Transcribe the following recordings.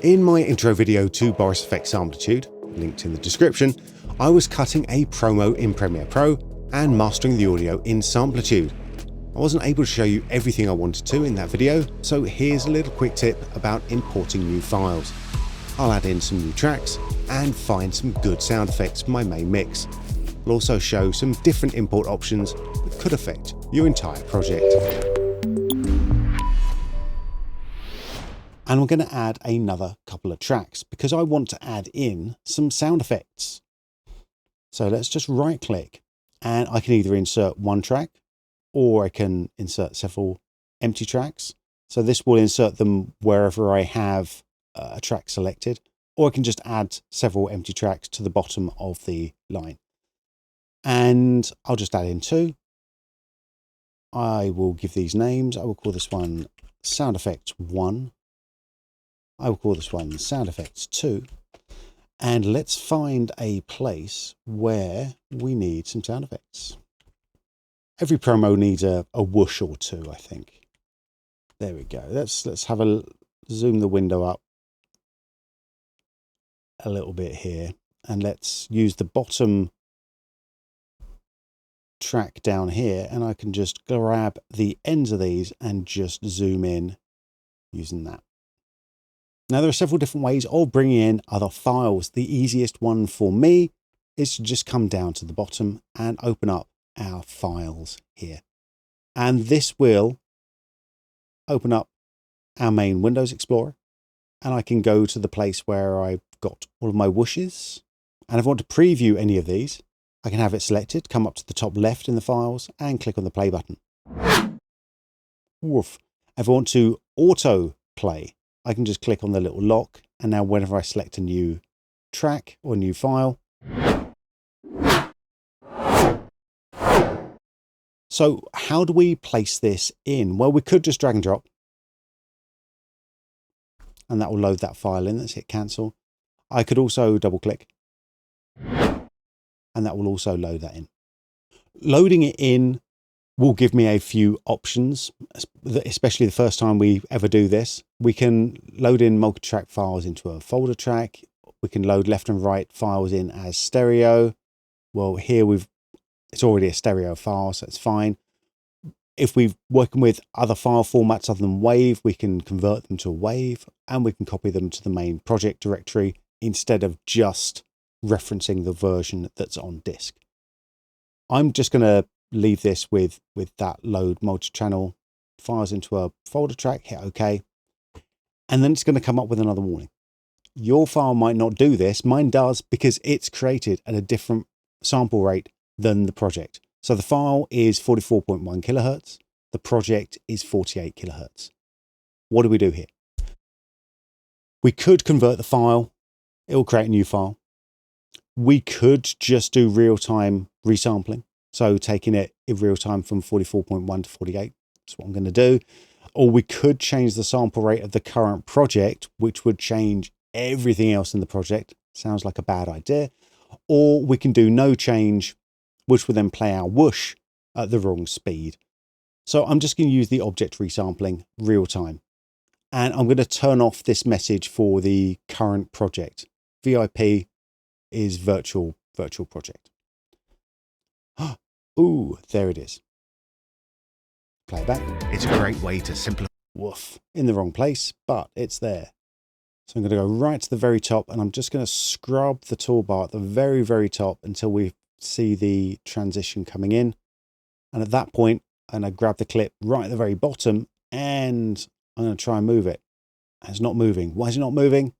In my intro video to Boris FX Samplitude, linked in the description, I was cutting a promo in Premiere Pro and mastering the audio in Samplitude. I wasn't able to show you everything I wanted to in that video, so here's a little quick tip about importing new files. I'll add in some new tracks and find some good sound effects for my main mix. I'll also show some different import options that could affect your entire project. And we're going to add another couple of tracks because I want to add in some sound effects. So let's just right click and I can either insert one track or I can insert several empty tracks. So this will insert them wherever I have a track selected, or I can just add several empty tracks to the bottom of the line. And I'll just add in two. I will give these names. I will call this one Sound Effects 1. I will call this one Sound Effects 2. And let's find a place where we need some sound effects. Every promo needs a whoosh or two, I think. There we go. Let's have a zoom the window up a little bit here, and let's use the bottom track down here, and I can just grab the ends of these and just zoom in using that. Now there are several different ways of bringing in other files. The easiest one for me is to just come down to the bottom and open up our files here, and this will open up our main Windows Explorer, and I can go to the place where I've got all of my whooshes, and if I want to preview any of these, I can have it selected, come up to the top left in the files and click on the play button. Woof. If I want to auto play, I can just click on the little lock, and now whenever I select a new track or new file. So how do we place this in? Well, we could just drag and drop, and that will load that file in. Let's hit cancel. I could also double click, and that will also load that in. Loading it in will give me a few options, especially the first time we ever do this. We can load in multi-track files into a folder track. We can load left and right files in as stereo. Well, here it's already a stereo file, so it's fine. If we're working with other file formats other than WAV, we can convert them to a WAV, and we can copy them to the main project directory instead of just referencing the version that's on disk. I'm just going to leave this with that load multi-channel files into a folder track, hit OK, and then it's going to come up with another warning. Your file might not do this. Mine does, because it's created at a different sample rate than the project. So the file is 44.1 kilohertz. The project is 48 kilohertz. What do we do here? We could convert the file. It will create a new file. We could just do real-time resampling. So taking it in real time from 44.1 to 48. That's what I'm going to do. Or we could change the sample rate of the current project, which would change everything else in the project. Sounds like a bad idea. Or we can do no change, which will then play our whoosh at the wrong speed. So I'm just going to use the object resampling real time. And I'm going to turn off this message for the current project. VIP is virtual project. Ooh, there it is. Play it back. It's a great way to simplify. Woof, in the wrong place, but it's there. So I'm going to go right to the very top, and I'm just going to scrub the toolbar at the very, very top until we see the transition coming in. And at that point, I'm going to grab the clip right at the very bottom, and I'm going to try and move it. And it's not moving. Why is it not moving?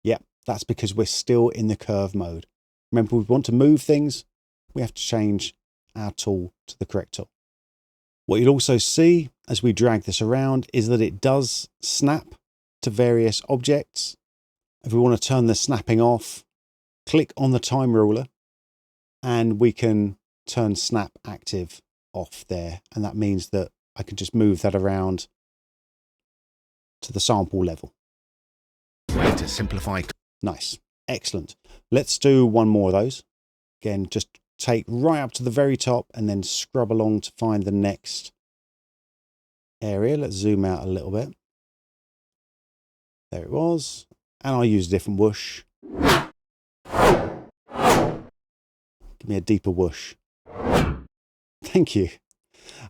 Yep, that's because we're still in the curve mode. Remember, we want to move things. We have to change our tool to the correct tool. What you'll also see as we drag this around is that it does snap to various objects. If we want to turn the snapping off, click on the time ruler, and we can turn snap active off there. And that means that I can just move that around to the sample level. Way to simplify. Nice. Excellent. Let's do one more of those. Again, just take right up to the very top and then scrub along to find the next area. Let's zoom out a little bit. There it was. and I'll use a different whoosh. Give me a deeper whoosh. Thank you.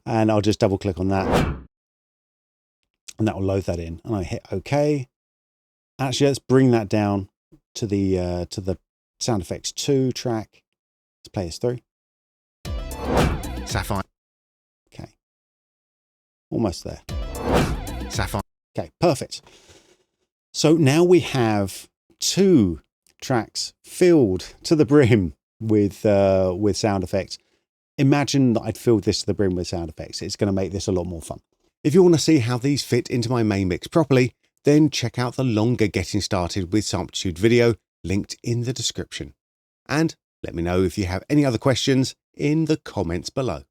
And I'll just double click on that, and that will load that in. And I hit OK. Actually, let's bring that down to the Sound Effects 2 track. Let's play this through. Sapphire. Okay. Almost there. Sapphire. Okay, perfect. So now we have 2 tracks filled to the brim with sound effects. Imagine that I'd filled this to the brim with sound effects. It's going to make this a lot more fun. If you want to see how these fit into my main mix properly, then check out the longer Getting Started with Samplitude video linked in the description. And let me know if you have any other questions in the comments below.